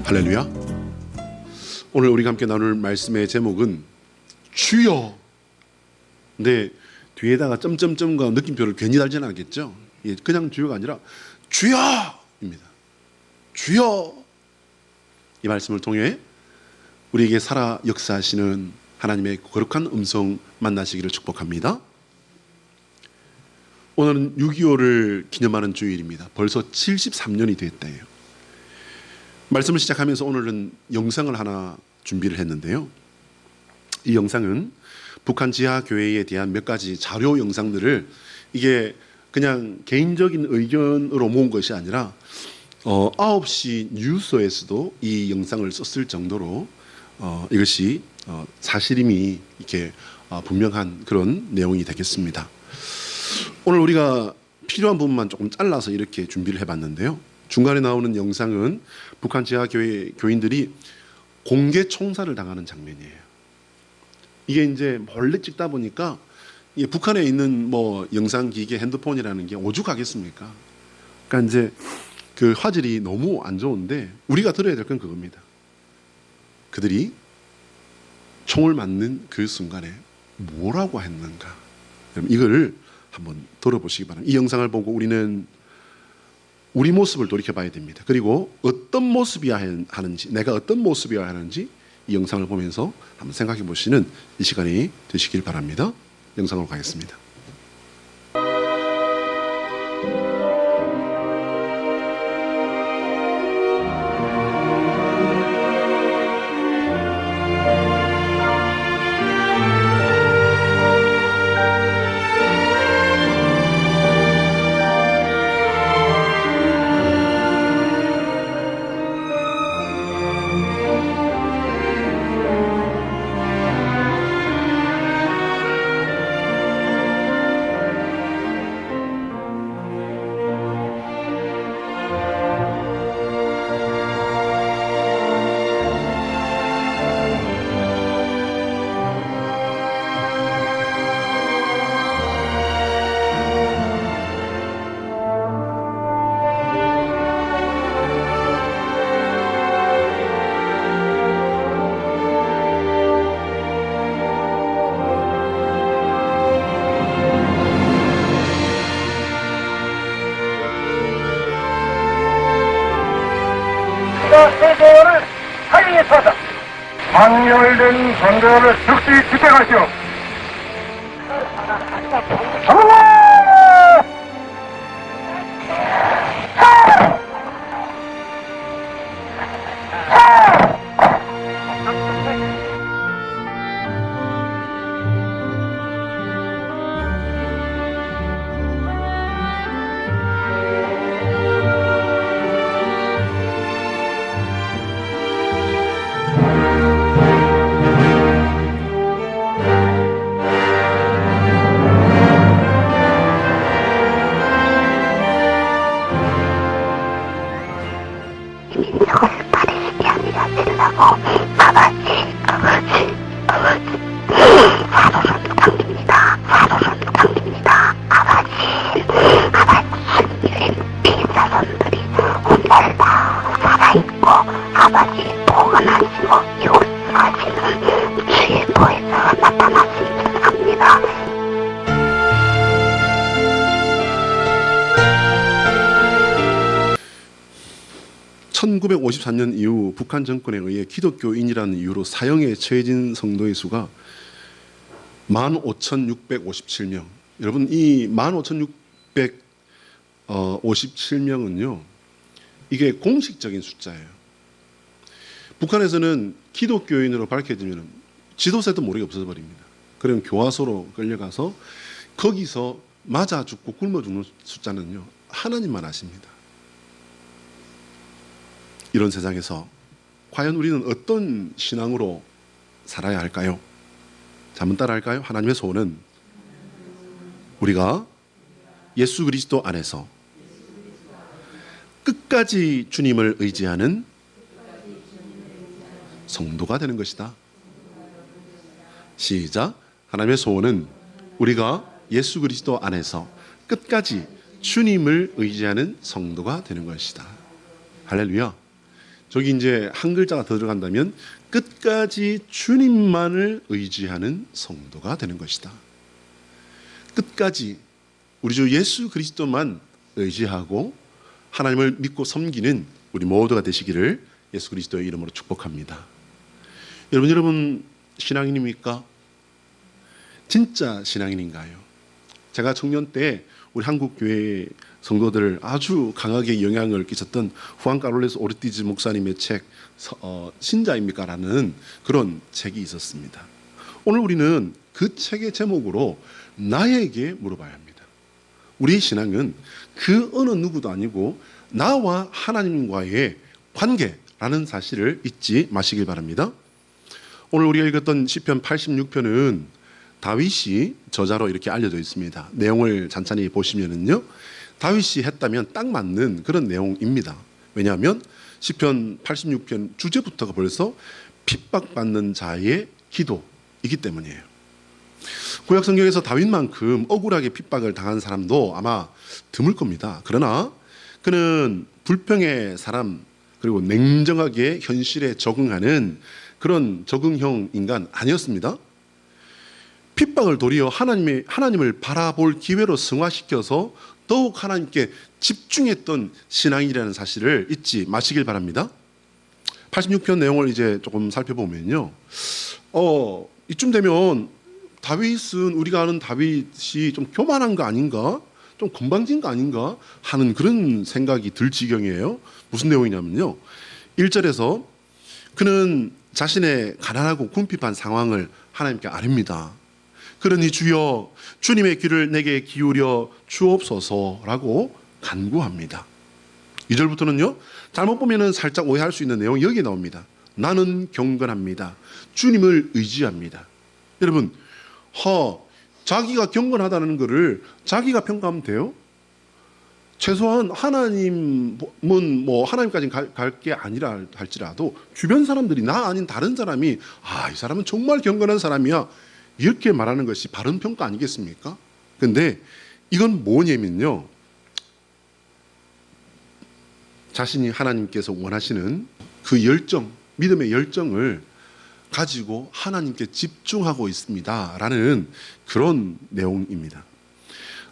할렐루야. 오늘 우리가 함께 나눌 말씀의 제목은 주여. 근데 뒤에다가 점점점과 느낌표를 괜히 달지는 않겠죠. 그냥 주여가 아니라 주여입니다. 주여. 이 말씀을 통해 우리에게 살아 역사하시는 하나님의 거룩한 음성 만나시기를 축복합니다. 오늘은 6.25를 기념하는 주일입니다. 벌써 73년이 됐대요. 말씀을 시작하면서 오늘은 영상을 하나 준비를 했는데요. 이 영상은 북한 지하교회에 대한 몇 가지 자료 영상들을 이게 그냥 개인적인 의견으로 모은 것이 아니라 9시 뉴스에서도 이 영상을 썼을 정도로 이것이 사실임이 이렇게 분명한 그런 내용이 되겠습니다. 오늘 우리가 필요한 부분만 조금 잘라서 이렇게 준비를 해봤는데요. 중간에 나오는 영상은 북한 지하교회 교인들이 공개 총살을 당하는 장면이에요. 이게 이제 몰래 찍다 보니까 이게 북한에 있는 뭐 영상 기계, 핸드폰이라는 게 오죽하겠습니까? 그러니까 이제 그 화질이 너무 안 좋은데 우리가 들어야 될 건 그겁니다. 그들이 총을 맞는 그 순간에 뭐라고 했는가? 그럼 이걸 한번 들어보시기 바랍니다. 이 영상을 보고 우리는 우리 모습을 돌이켜봐야 됩니다. 그리고 어떤 모습이어야 하는지, 내가 어떤 모습이어야 하는지 이 영상을 보면서 한번 생각해 보시는 이 시간이 되시길 바랍니다. 영상으로 가겠습니다. 선거를 사용해서 방열된 선거를 즉시 집행하시오. 나타났습니다. 1954년 이후 북한 정권에 의해 기독교인이라는 이유로 사형에 처해진 성도의 수가 15,657명. 여러분, 이 15,657명은요, 이게 공식적인 숫자예요. 북한에서는 기독교인으로 밝혀지면 지도세도 모르게 없어져버립니다. 그럼 교화소로 끌려가서 거기서 맞아 죽고 굶어 죽는 숫자는요, 하나님만 아십니다. 이런 세상에서 과연 우리는 어떤 신앙으로 살아야 할까요? 자, 한번 따라 할까요? 하나님의 소원은 우리가 예수 그리스도 안에서 끝까지 주님을 의지하는 성도가 되는 것이다. 시작. 하나님의 소원은 우리가 예수 그리스도 안에서 끝까지 주님을 의지하는 성도가 되는 것이다. 할렐루야. 저기 이제 한 글자가 더 들어간다면 끝까지 주님만을 의지하는 성도가 되는 것이다. 끝까지 우리 주 예수 그리스도만 의지하고 하나님을 믿고 섬기는 우리 모두가 되시기를 예수 그리스도의 이름으로 축복합니다. 여러분 신앙인입니까? 진짜 신앙인인가요? 제가 청년 때 우리 한국 교회 성도들을 아주 강하게 영향을 끼쳤던 후안 카를로스 오르티즈 목사님의 책 신자입니까? 라는 그런 책이 있었습니다. 오늘 우리는 그 책의 제목으로 나에게 물어봐야 합니다. 우리 신앙은 그 어느 누구도 아니고 나와 하나님과의 관계라는 사실을 잊지 마시길 바랍니다. 오늘 우리가 읽었던 시편 86편은 다윗이 저자로 이렇게 알려져 있습니다. 내용을 잔잔히 보시면은요, 다윗이 했다면 딱 맞는 그런 내용입니다. 왜냐하면 시편 86편 주제부터가 벌써 핍박받는 자의 기도이기 때문이에요. 구약 성경에서 다윗만큼 억울하게 핍박을 당한 사람도 아마 드물 겁니다. 그러나 그는 불평의 사람, 그리고 냉정하게 현실에 적응하는 그런 적응형 인간 아니었습니다. 핍박을 도리어 하나님을 바라볼 기회로 승화시켜서 더욱 하나님께 집중했던 신앙이라는 사실을 잊지 마시길 바랍니다. 86편 내용을 이제 조금 살펴보면요, 이쯤 되면 다윗은 우리가 아는 다윗이 좀 교만한 거 아닌가, 좀 건방진 거 아닌가 하는 그런 생각이 들 지경이에요. 무슨 내용이냐면요, 1절에서 그는 자신의 가난하고 궁핍한 상황을 하나님께 아뢰입니다. 그러니 주여 주님의 귀를 내게 기울여 주옵소서라고 간구합니다. 2절부터는요, 잘못 보면은 살짝 오해할 수 있는 내용이 여기 나옵니다. 나는 경건합니다. 주님을 의지합니다. 여러분, 자기가 경건하다는 것을 자기가 평가하면 돼요? 최소한 하나님은 하나님까지는 갈 게 아니라 할지라도 주변 사람들이 나 아닌 다른 사람이 이 사람은 정말 경건한 사람이야, 이렇게 말하는 것이 바른 평가 아니겠습니까? 근데 이건 뭐냐면요, 자신이 하나님께서 원하시는 그 열정, 믿음의 열정을 가지고 하나님께 집중하고 있습니다 라는 그런 내용입니다.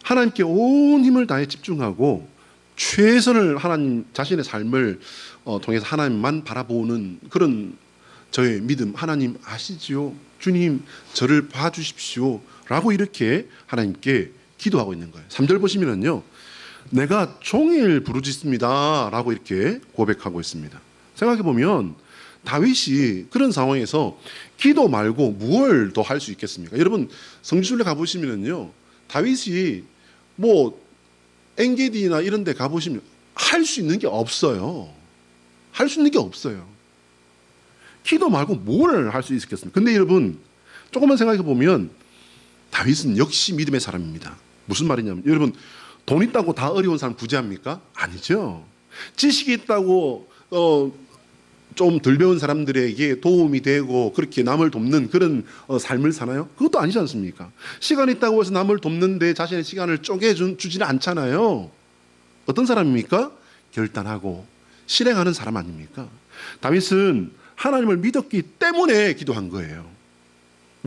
하나님께 온 힘을 다해 집중하고 최선을 하나님 자신의 삶을 통해서 하나님만 바라보는 그런 저의 믿음, 하나님 아시지요? 주님 저를 봐주십시오 라고 이렇게 하나님께 기도하고 있는 거예요. 3절 보시면은요, 내가 종일 부르짖습니다 라고 이렇게 고백하고 있습니다. 생각해보면 다윗이 그런 상황에서 기도 말고 무엇을 더 할 수 있겠습니까? 여러분 성지순례 가보시면은요, 다윗이 엔게디나 이런 데 가보시면 할 수 있는 게 없어요. 할 수 있는 게 없어요. 기도 말고 뭘 할 수 있겠습니까? 근데 여러분 조금만 생각해 보면 다윗은 역시 믿음의 사람입니다. 무슨 말이냐면, 여러분 돈 있다고 다 어려운 사람 구제합니까? 아니죠. 지식이 있다고 좀 덜 배운 사람들에게 도움이 되고 그렇게 남을 돕는 그런 삶을 사나요? 그것도 아니지 않습니까? 시간 있다고 해서 남을 돕는데 자신의 시간을 쪼개주지는 않잖아요. 어떤 사람입니까? 결단하고 실행하는 사람 아닙니까? 다윗은 하나님을 믿었기 때문에 기도한 거예요.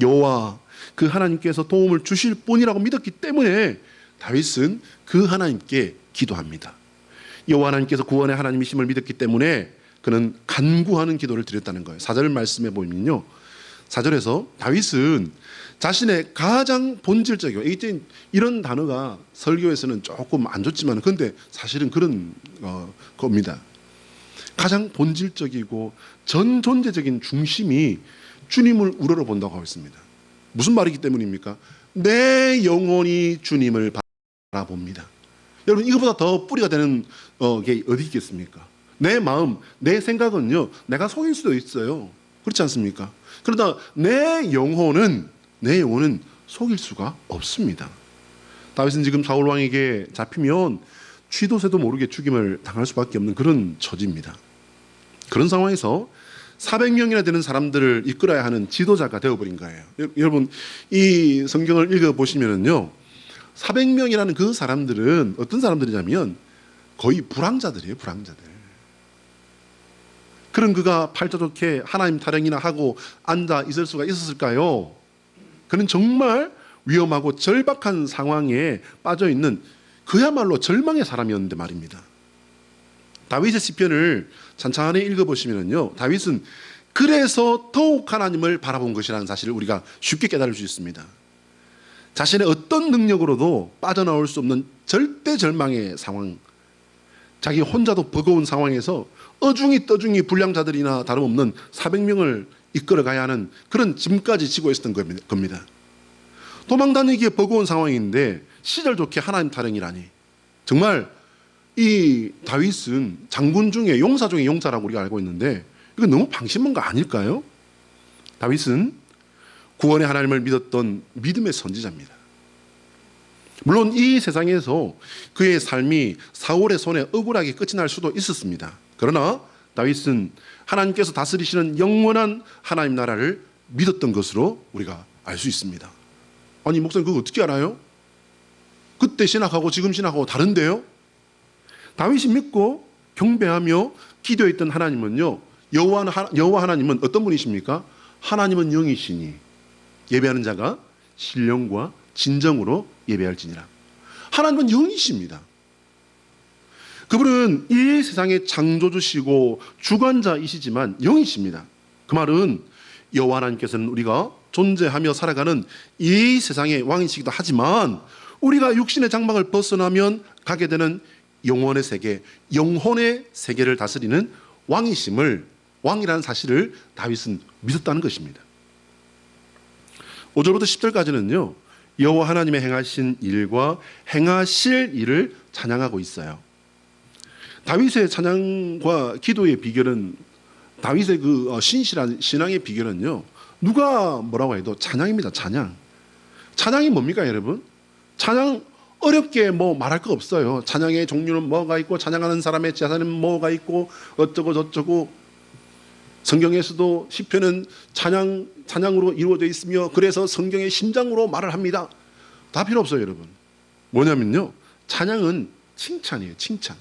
여호와 그 하나님께서 도움을 주실 분이라고 믿었기 때문에 다윗은 그 하나님께 기도합니다. 여호와 하나님께서 구원의 하나님이심을 믿었기 때문에 그는 간구하는 기도를 드렸다는 거예요. 4절 말씀해 보면요, 4절에서 다윗은 자신의 가장 본질적이고, 이런 단어가 설교에서는 조금 안 좋지만 근데 사실은 그런 겁니다. 가장 본질적이고 전 존재적인 중심이 주님을 우러러 본다고 하고 있습니다. 무슨 말이기 때문입니까? 내 영혼이 주님을 바라봅니다. 여러분 이거보다 더 뿌리가 되는 게 어디 있겠습니까? 내 마음, 내 생각은요, 내가 속일 수도 있어요. 그렇지 않습니까? 그러나 내 영혼은 속일 수가 없습니다. 다윗은 지금 사울 왕에게 잡히면 쥐도 새도 모르게 죽임을 당할 수밖에 없는 그런 처지입니다. 그런 상황에서 400명이나 되는 사람들을 이끌어야 하는 지도자가 되어버린 거예요. 여러분 이 성경을 읽어보시면요, 400명이라는 그 사람들은 어떤 사람들이냐면 거의 불황자들이에요. 불황자들. 그런 그가 팔자 좋게 하나님 타령이나 하고 앉아 있을 수가 있었을까요? 그는 정말 위험하고 절박한 상황에 빠져 있는 그야말로 절망의 사람이었는데 말입니다. 다윗의 시편을 찬찬히 읽어보시면요, 다윗은 그래서 더욱 하나님을 바라본 것이라는 사실을 우리가 쉽게 깨달을 수 있습니다. 자신의 어떤 능력으로도 빠져나올 수 없는 절대 절망의 상황, 자기 혼자도 버거운 상황에서 어중이 떠중이 불량자들이나 다름없는 400명을 이끌어가야 하는 그런 짐까지 지고 있었던 겁니다. 도망다니기에 버거운 상황인데 시절 좋게 하나님 타령이라니, 정말 이 다윗은 장군 중에 용사 중에 용사라고 우리가 알고 있는데 이거 너무 방심한 거 아닐까요? 다윗은 구원의 하나님을 믿었던 믿음의 선지자입니다. 물론 이 세상에서 그의 삶이 사울의 손에 억울하게 끝이 날 수도 있었습니다. 그러나 다윗은 하나님께서 다스리시는 영원한 하나님 나라를 믿었던 것으로 우리가 알 수 있습니다. 아니 목사님 그거 어떻게 알아요? 그때 신학하고 지금 신학하고 다른데요? 다윗이 믿고 경배하며 기도했던 하나님은요, 여호와 하나님은 어떤 분이십니까? 하나님은 영이시니 예배하는 자가 신령과 진정으로 예배할지니라. 하나님은 영이십니다. 그분은 이 세상의 창조주시고 주관자이시지만 영이십니다. 그 말은 여호와 하나님께서는 우리가 존재하며 살아가는 이 세상의 왕이시기도 하지만 우리가 육신의 장막을 벗어나면 가게 되는 영혼의 세계, 영혼의 세계를 다스리는 왕이심을, 왕이라는 사실을 다윗은 믿었다는 것입니다. 5절부터 10절까지는요, 여호와 하나님의 행하신 일과 행하실 일을 찬양하고 있어요. 다윗의 찬양과 기도의 비결은, 다윗의 그 신실한 신앙의 비결은요, 누가 뭐라고 해도 찬양입니다. 찬양. 찬양이 뭡니까 여러분? 찬양 어렵게 뭐 말할 거 없어요. 찬양의 종류는 뭐가 있고 찬양하는 사람의 재산은 뭐가 있고 어쩌고 저쩌고, 성경에서도 시편은 찬양으로 이루어져 있으며 그래서 성경의 심장으로 말을 합니다. 다 필요 없어요 여러분. 뭐냐면요, 찬양은 칭찬이에요. 칭찬.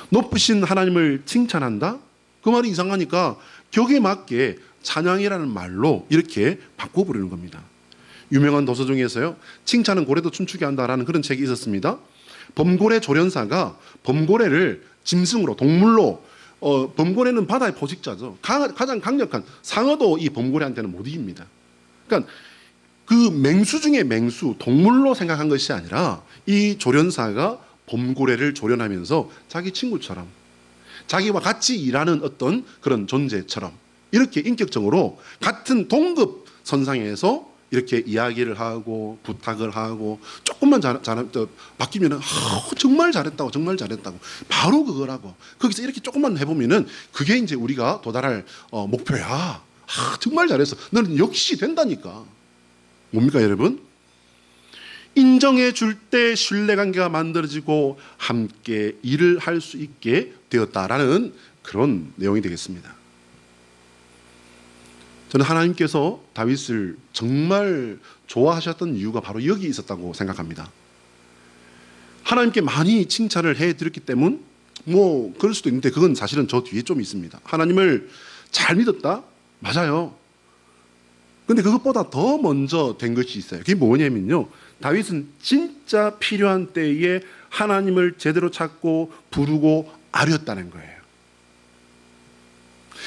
높으신 하나님을 칭찬한다? 그 말이 이상하니까 격에 맞게 찬양이라는 말로 이렇게 바꿔 부르는 겁니다. 유명한 도서 중에서요, 칭찬은 고래도 춤추게 한다라는 그런 책이 있었습니다. 범고래 조련사가 범고래를 짐승으로, 동물로, 범고래는 바다의 포식자죠. 가장 강력한 상어도 이 범고래한테는 못 이깁니다. 그러니까 그 맹수 중에 맹수, 동물로 생각한 것이 아니라 이 조련사가 범고래를 조련하면서 자기 친구처럼, 자기와 같이 일하는 어떤 그런 존재처럼 이렇게 인격적으로 같은 동급 선상에서 이렇게 이야기를 하고 부탁을 하고, 조금만 바뀌면은 정말 잘했다고, 정말 잘했다고, 바로 그거라고, 거기서 이렇게 조금만 해보면은 그게 이제 우리가 도달할 목표야. 정말 잘했어. 너는 역시 된다니까. 뭡니까 여러분? 인정해 줄 때 신뢰관계가 만들어지고 함께 일을 할 수 있게 되었다라는 그런 내용이 되겠습니다. 저는 하나님께서 다윗을 정말 좋아하셨던 이유가 바로 여기 있었다고 생각합니다. 하나님께 많이 칭찬을 해드렸기 때문, 뭐 그럴 수도 있는데 그건 사실은 저 뒤에 좀 있습니다. 하나님을 잘 믿었다? 맞아요. 근데 그것보다 더 먼저 된 것이 있어요. 그게 뭐냐면요, 다윗은 진짜 필요한 때에 하나님을 제대로 찾고 부르고 아뢰었다는 거예요.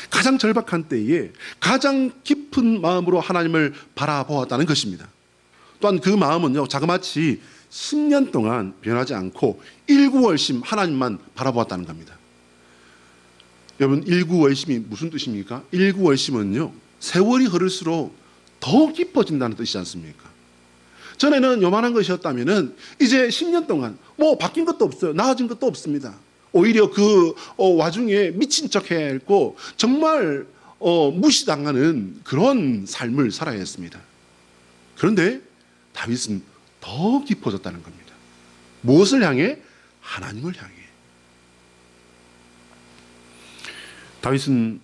가장 절박한 때에 가장 깊은 마음으로 하나님을 바라보았다는 것입니다. 또한 그 마음은요, 자그마치 10년 동안 변하지 않고 일구월심 하나님만 바라보았다는 겁니다. 여러분, 일구월심이 무슨 뜻입니까? 일구월심은요, 세월이 흐를수록 더 깊어진다는 뜻이지 않습니까? 전에는 요만한 것이었다면은 이제 10년 동안 뭐 바뀐 것도 없어요. 나아진 것도 없습니다. 오히려 그 와중에 미친 척 해야 했고 정말 무시당하는 그런 삶을 살아야 했습니다. 그런데 다윗은 더 깊어졌다는 겁니다. 무엇을 향해? 하나님을 향해. 다윗은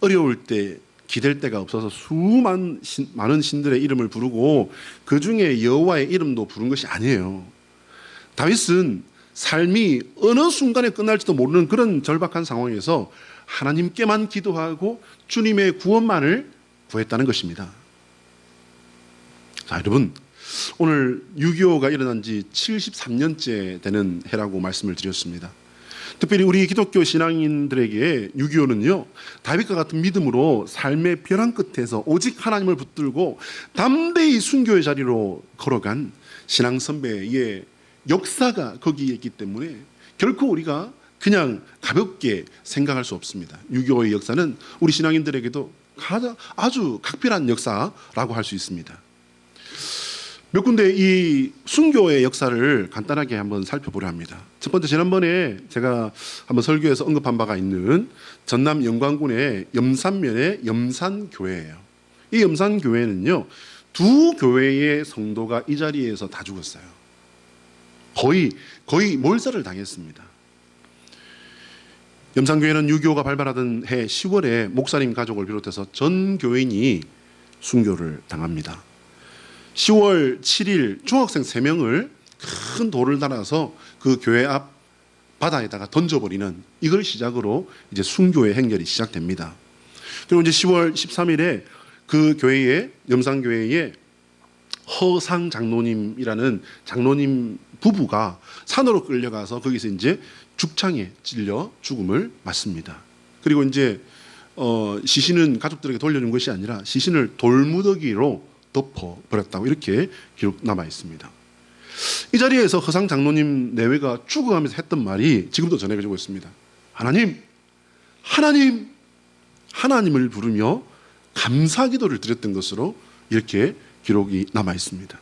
어려울 때 기댈 데가 없어서 많은 신들의 이름을 부르고 그 중에 여호와의 이름도 부른 것이 아니에요. 다윗은 삶이 어느 순간에 끝날지도 모르는 그런 절박한 상황에서 하나님께만 기도하고 주님의 구원만을 구했다는 것입니다. 자, 여러분, 오늘 6.25가 일어난 지 73년째 되는 해라고 말씀을 드렸습니다. 특별히 우리 기독교 신앙인들에게 6.25는요, 다윗과 같은 믿음으로 삶의 벼랑 끝에서 오직 하나님을 붙들고 담대히 순교의 자리로 걸어간 신앙 선배의 역사가 거기에 있기 때문에 결코 우리가 그냥 가볍게 생각할 수 없습니다. 6.25의 역사는 우리 신앙인들에게도 아주 각별한 역사라고 할 수 있습니다. 몇 군데 이 순교의 역사를 간단하게 한번 살펴보려 합니다. 첫 번째, 지난번에 제가 한번 설교에서 언급한 바가 있는 전남 영광군의 염산면의 염산교회예요. 이 염산교회는요, 두 교회의 성도가 이 자리에서 다 죽었어요. 거의 몰살을 당했습니다. 염산교회는 6.25가 발발하던 해 10월에 목사님 가족을 비롯해서 전 교인이 순교를 당합니다. 10월 7일 중학생 3명을 큰 돌을 달아서 그 교회 앞 바다에다가 던져버리는 이걸 시작으로 이제 순교의 행렬이 시작됩니다. 그리고 이제 10월 13일에 그 교회에, 염산교회에 허상 장로님이라는 장로님 부부가 산으로 끌려가서 거기서 이제 죽창에 찔려 죽음을 맞습니다. 그리고 이제 시신은 가족들에게 돌려준 것이 아니라 시신을 돌무더기로 덮어버렸다고 이렇게 기록 남아 있습니다. 이 자리에서 허상 장로님 내외가 죽어가면서 했던 말이 지금도 전해지고 있습니다. 하나님을 부르며 감사 기도를 드렸던 것으로 이렇게 기록이 남아 있습니다.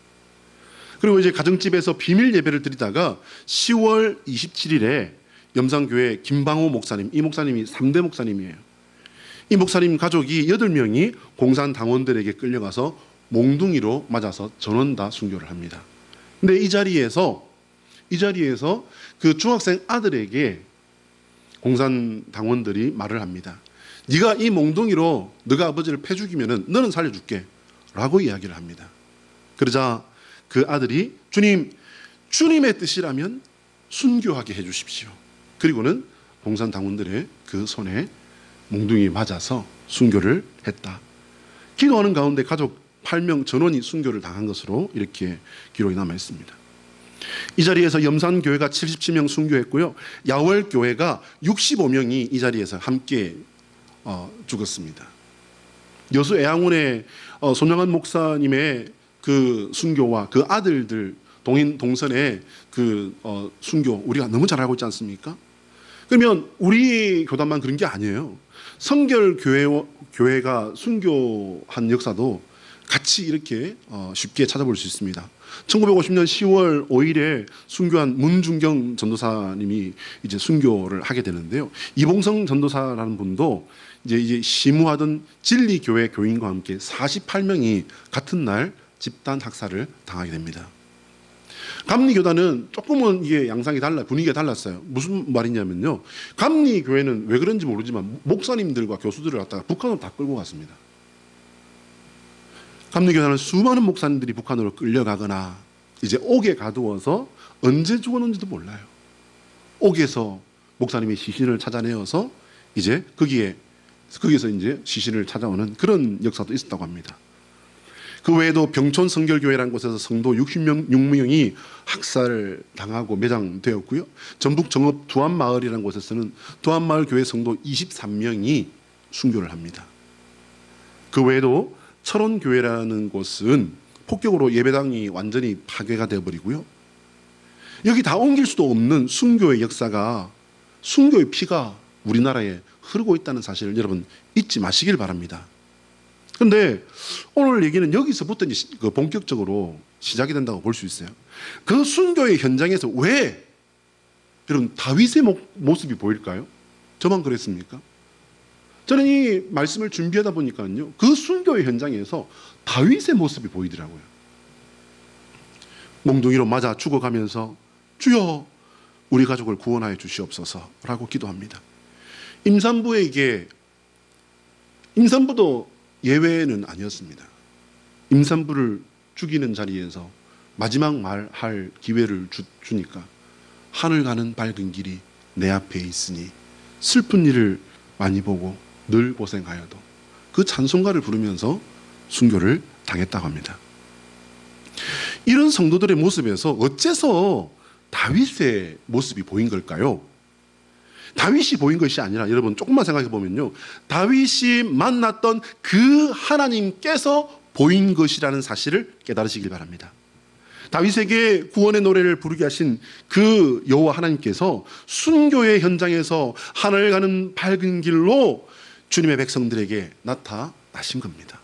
그리고 이제 가정집에서 비밀 예배를 드리다가 10월 27일에 염산교회 김방호 목사님, 이 목사님이 3대 목사님이에요. 이 목사님 가족이 8명이 공산 당원들에게 끌려가서 몽둥이로 맞아서 전원 다 순교를 합니다. 근데 이 자리에서 그 중학생 아들에게 공산 당원들이 말을 합니다. 네가 이 몽둥이로 너가 아버지를 패 죽이면은 너는 살려줄게 라고 이야기를 합니다. 그러자 그 아들이 주님의 뜻이라면 순교하게 해주십시오. 그리고는 공산 당원들의 그 손에 몽둥이 맞아서 순교를 했다. 기도하는 가운데 가족 8명 전원이 순교를 당한 것으로 이렇게 기록이 남아 있습니다. 이 자리에서 염산교회가 77명 순교했고요, 야월교회가 65명이 이 자리에서 함께 죽었습니다. 여수 애양원의 손영환 목사님의 그 순교와 그 아들들 동선의 그 순교 우리가 너무 잘 알고 있지 않습니까? 그러면 우리 교단만 그런 게 아니에요. 성결교회가 순교한 역사도 같이 이렇게 쉽게 찾아볼 수 있습니다. 1950년 10월 5일에 순교한 문중경 전도사님이 이제 순교를 하게 되는데요. 이봉성 전도사라는 분도 이제 시무하던 진리교회 교인과 함께 48명이 같은 날 집단 학살을 당하게 됩니다. 감리교단은 조금은 이게 양상이 분위기가 달랐어요. 무슨 말이냐면요, 감리교회는 왜 그런지 모르지만 목사님들과 교수들을 갖다가 북한으로 다 끌고 갔습니다. 감리교단은 수많은 목사님들이 북한으로 끌려가거나 이제 옥에 가두어서 언제 죽었는지도 몰라요. 옥에서 목사님이 시신을 찾아내어서 이제 거기에서 이제 시신을 찾아오는 그런 역사도 있었다고 합니다. 그 외에도 병촌 성결교회라는 곳에서 성도 66명이 학살을 당하고 매장되었고요. 전북 정읍 두안마을이라는 곳에서는 두안마을 교회 성도 23명이 순교를 합니다. 그 외에도 철원교회라는 곳은 폭격으로 예배당이 완전히 파괴가 되어버리고요. 여기 다 옮길 수도 없는 순교의 역사가, 순교의 피가 우리나라에 흐르고 있다는 사실을 여러분 잊지 마시길 바랍니다. 그런데 오늘 얘기는 여기서부터 이제 본격적으로 시작이 된다고 볼 수 있어요. 그 순교의 현장에서 왜 여러분 다윗의 모습이 보일까요? 저만 그랬습니까? 저는 이 말씀을 준비하다 보니까요, 그 순교의 현장에서 다윗의 모습이 보이더라고요. 몽둥이로 맞아 죽어가면서 주여 우리 가족을 구원하여 주시옵소서라고 기도합니다. 임산부도 예외는 아니었습니다. 임산부를 죽이는 자리에서 마지막 말할 기회를 주니까 하늘 가는 밝은 길이 내 앞에 있으니 슬픈 일을 많이 보고 늘 고생하여도 그 찬송가를 부르면서 순교를 당했다고 합니다. 이런 성도들의 모습에서 어째서 다윗의 모습이 보인 걸까요? 다윗이 보인 것이 아니라 여러분 조금만 생각해 보면요, 다윗이 만났던 그 하나님께서 보인 것이라는 사실을 깨달으시길 바랍니다. 다윗에게 구원의 노래를 부르게 하신 그 여호와 하나님께서 순교의 현장에서 하늘 가는 밝은 길로 주님의 백성들에게 나타나신 겁니다.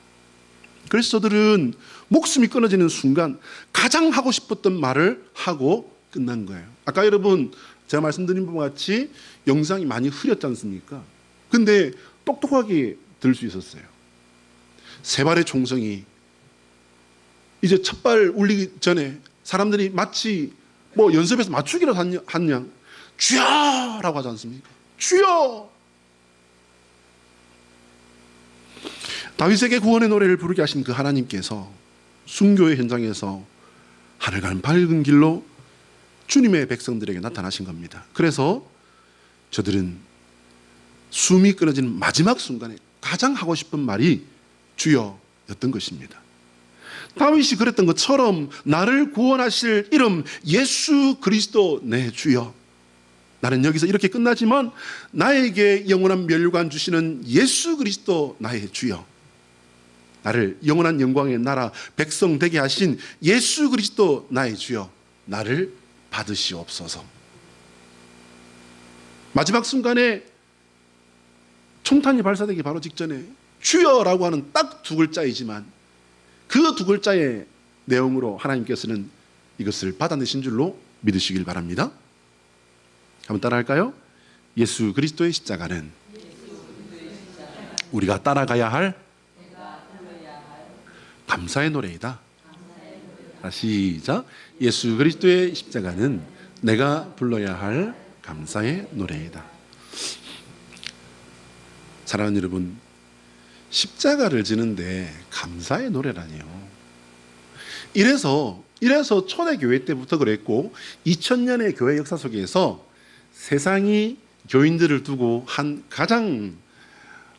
그래서 저들은 목숨이 끊어지는 순간 가장 하고 싶었던 말을 하고 끝난 거예요. 아까 여러분 제가 말씀드린 바와 같이 영상이 많이 흐렸지 않습니까? 근데 똑똑하게 들을 수 있었어요. 세 발의 총성이 이제 첫 발 울리기 전에 사람들이 마치 뭐 연습해서 맞추기라도 한 양 주여라고 하지 않습니까? 주여! 다윗에게 구원의 노래를 부르게 하신 그 하나님께서 순교의 현장에서 하늘 가는 밝은 길로 주님의 백성들에게 나타나신 겁니다. 그래서 저들은 숨이 끊어지는 마지막 순간에 가장 하고 싶은 말이 주여였던 것입니다. 다윗이 그랬던 것처럼 나를 구원하실 이름 예수 그리스도 내 주여, 나는 여기서 이렇게 끝나지만 나에게 영원한 멸류관 주시는 예수 그리스도 나의 주여, 나를 영원한 영광의 나라 백성 되게 하신 예수 그리스도 나의 주여, 나를 받으시옵소서. 마지막 순간에 총탄이 발사되기 바로 직전에 주여라고 하는 딱 두 글자이지만 그 두 글자의 내용으로 하나님께서는 이것을 받아내신 줄로 믿으시길 바랍니다. 한번 따라할까요? 예수 그리스도의 십자가는 우리가 따라가야 할 감사의 노래이다. 시작. 예수 그리스도의 십자가는 내가 불러야 할 감사의 노래이다. 사랑하는 여러분, 십자가를 지는데 감사의 노래라니요. 이래서 초대교회 때부터 그랬고 2000년의 교회 역사 속에서 세상이 교인들을 두고 한 가장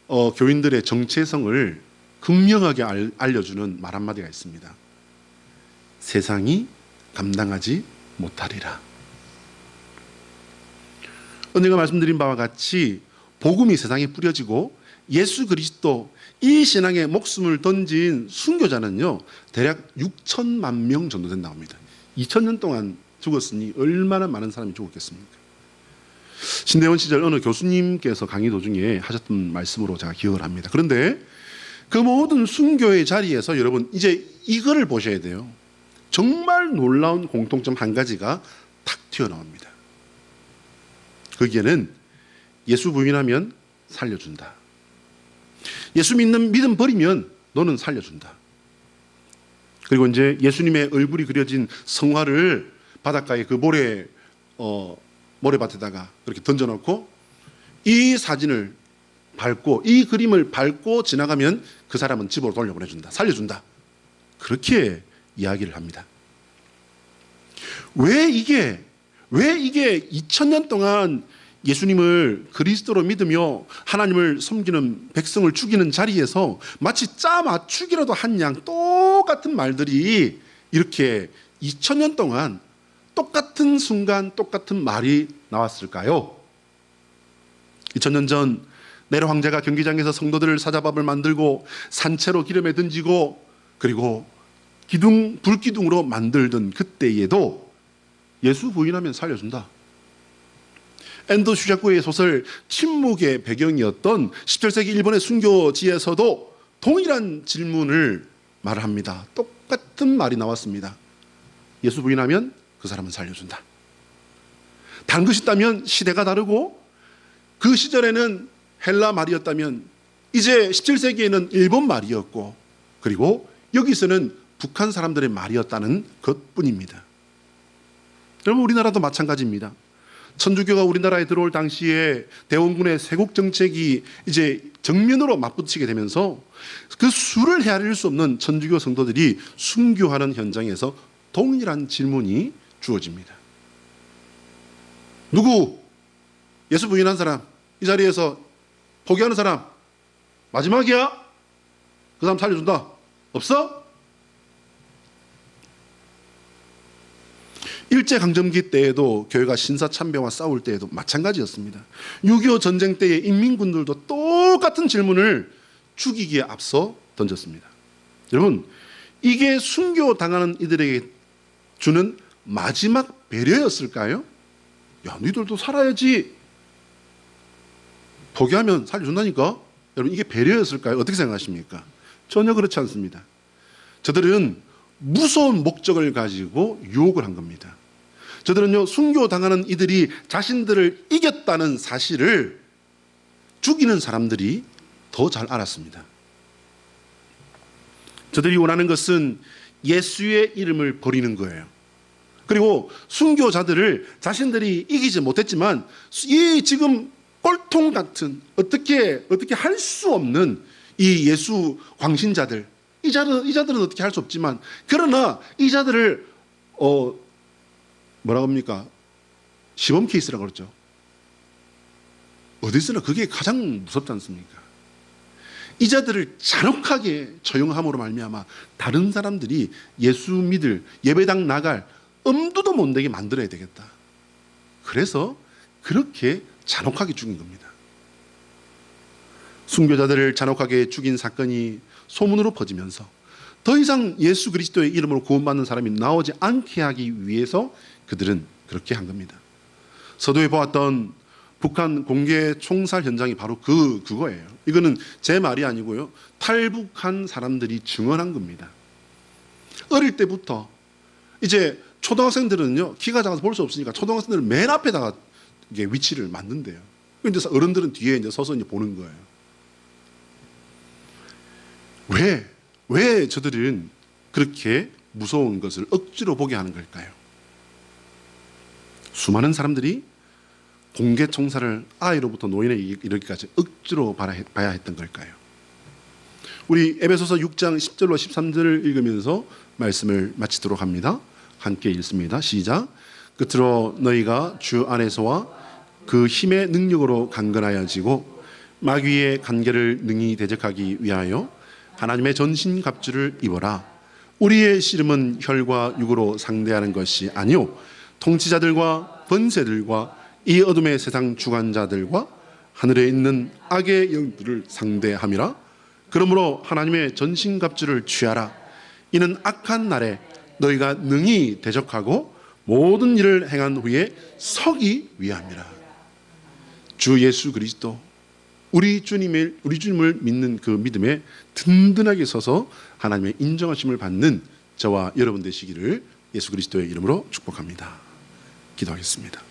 교인들의 정체성을 극명하게 알려주는 말 한마디가 있습니다. 세상이 감당하지 못하리라. 언젠가 말씀드린 바와 같이 복음이 세상에 뿌려지고 예수 그리스도 이 신앙에 목숨을 던진 순교자는요 대략 6천만 명 정도 된다고 합니다. 2000년 동안 죽었으니 얼마나 많은 사람이 죽었겠습니까? 신대원 시절 어느 교수님께서 강의 도중에 하셨던 말씀으로 제가 기억을 합니다. 그런데 그 모든 순교의 자리에서 여러분 이제 이거를 보셔야 돼요. 정말 놀라운 공통점 한 가지가 탁 튀어나옵니다. 거기에는 예수 부인하면 살려준다. 예수 믿는 믿음 버리면 너는 살려준다. 그리고 이제 예수님의 얼굴이 그려진 성화를 바닷가에 그 모래밭에다가 그렇게 던져놓고 이 사진을 밟고 이 그림을 밟고 지나가면 그 사람은 집으로 돌려보내준다. 살려준다. 그렇게 이야기를 합니다. 왜 이게 2000년 동안 예수님을 그리스도로 믿으며 하나님을 섬기는 백성을 죽이는 자리에서 마치 짜 맞추기라도 한 양 똑같은 말들이 이렇게 2000년 동안 똑같은 순간 똑같은 말이 나왔을까요? 2000년 전 네로 황제가 경기장에서 성도들 사자밥을 만들고 산채로 기름에 던지고 그리고 불기둥으로 만들던 그때에도 예수 부인하면 살려준다. 앤더 슈자쿠의 소설 침묵의 배경이었던 17세기 일본의 순교지에서도 동일한 질문을 말합니다. 똑같은 말이 나왔습니다. 예수 부인하면 그 사람은 살려준다. 다른 것이 있다면 시대가 다르고 그 시절에는 헬라 말이었다면 이제 17세기에는 일본 말이었고 그리고 여기서는 북한 사람들의 말이었다는 것뿐입니다. 여러분 우리나라도 마찬가지입니다. 천주교가 우리나라에 들어올 당시에 대원군의 세국 정책이 이제 정면으로 맞붙이게 되면서 그 수를 헤아릴 수 없는 천주교 성도들이 순교하는 현장에서 동일한 질문이 주어집니다. 누구? 예수 부인한 사람 이 자리에서 포기하는 사람 마지막이야. 그 사람 살려준다. 없어? 일제강점기 때에도 교회가 신사참배와 싸울 때에도 마찬가지였습니다. 6.25 전쟁 때의 인민군들도 똑같은 질문을 죽이기에 앞서 던졌습니다. 여러분, 이게 순교당하는 이들에게 주는 마지막 배려였을까요? 야, 너희들도 살아야지. 포기하면 살려준다니까? 여러분, 이게 배려였을까요? 어떻게 생각하십니까? 전혀 그렇지 않습니다. 저들은 무서운 목적을 가지고 유혹을 한 겁니다. 저들은요, 순교당하는 이들이 자신들을 이겼다는 사실을 죽이는 사람들이 더 잘 알았습니다. 저들이 원하는 것은 예수의 이름을 버리는 거예요. 그리고 순교자들을 자신들이 이기지 못했지만 이 지금 꼴통 같은 어떻게 할 수 없는 이 예수 광신자들, 이 자들은 어떻게 할 수 없지만 그러나 이 자들을 뭐라고 합니까? 시범 케이스라고 그러죠. 어디서나 그게 가장 무섭지 않습니까? 이 자들을 잔혹하게 처형함으로 말미암아 다른 사람들이 예수 믿을, 예배당 나갈 엄두도 못 내게 만들어야 되겠다. 그래서 그렇게 잔혹하게 죽인 겁니다. 순교자들을 잔혹하게 죽인 사건이 소문으로 퍼지면서 더 이상 예수 그리스도의 이름으로 구원받는 사람이 나오지 않게 하기 위해서 그들은 그렇게 한 겁니다. 서두에 보았던 북한 공개 총살 현장이 바로 그거예요. 이거는 제 말이 아니고요, 탈북한 사람들이 증언한 겁니다. 어릴 때부터 이제 초등학생들은요, 키가 작아서 볼 수 없으니까 초등학생들은 맨 앞에다가 이게 위치를 만든대요. 근데 어른들은 뒤에 이제 서서 이제 보는 거예요. 왜 저들은 그렇게 무서운 것을 억지로 보게 하는 걸까요? 수많은 사람들이 공개 총살을 아이로부터 노인에 이르기까지 억지로 봐야 했던 걸까요? 우리 에베소서 6장 10절로 13절을 읽으면서 말씀을 마치도록 합니다. 함께 읽습니다. 시작. 끝으로 너희가 주 안에서와 그 힘의 능력으로 강건하여지고 마귀의 간계를 능히 대적하기 위하여 하나님의 전신갑주를 입어라. 우리의 씨름은 혈과 육으로 상대하는 것이 아니요 통치자들과 번세들과 이 어둠의 세상 주관자들과 하늘에 있는 악의 영들을 상대함이라. 그러므로 하나님의 전신갑주를 취하라. 이는 악한 날에 너희가 능히 대적하고 모든 일을 행한 후에 서기 위함이라. 주 예수 그리스도 우리 주님을 믿는 그 믿음에 든든하게 서서 하나님의 인정하심을 받는 저와 여러분 되시기를 예수 그리스도의 이름으로 축복합니다. 기도하겠습니다.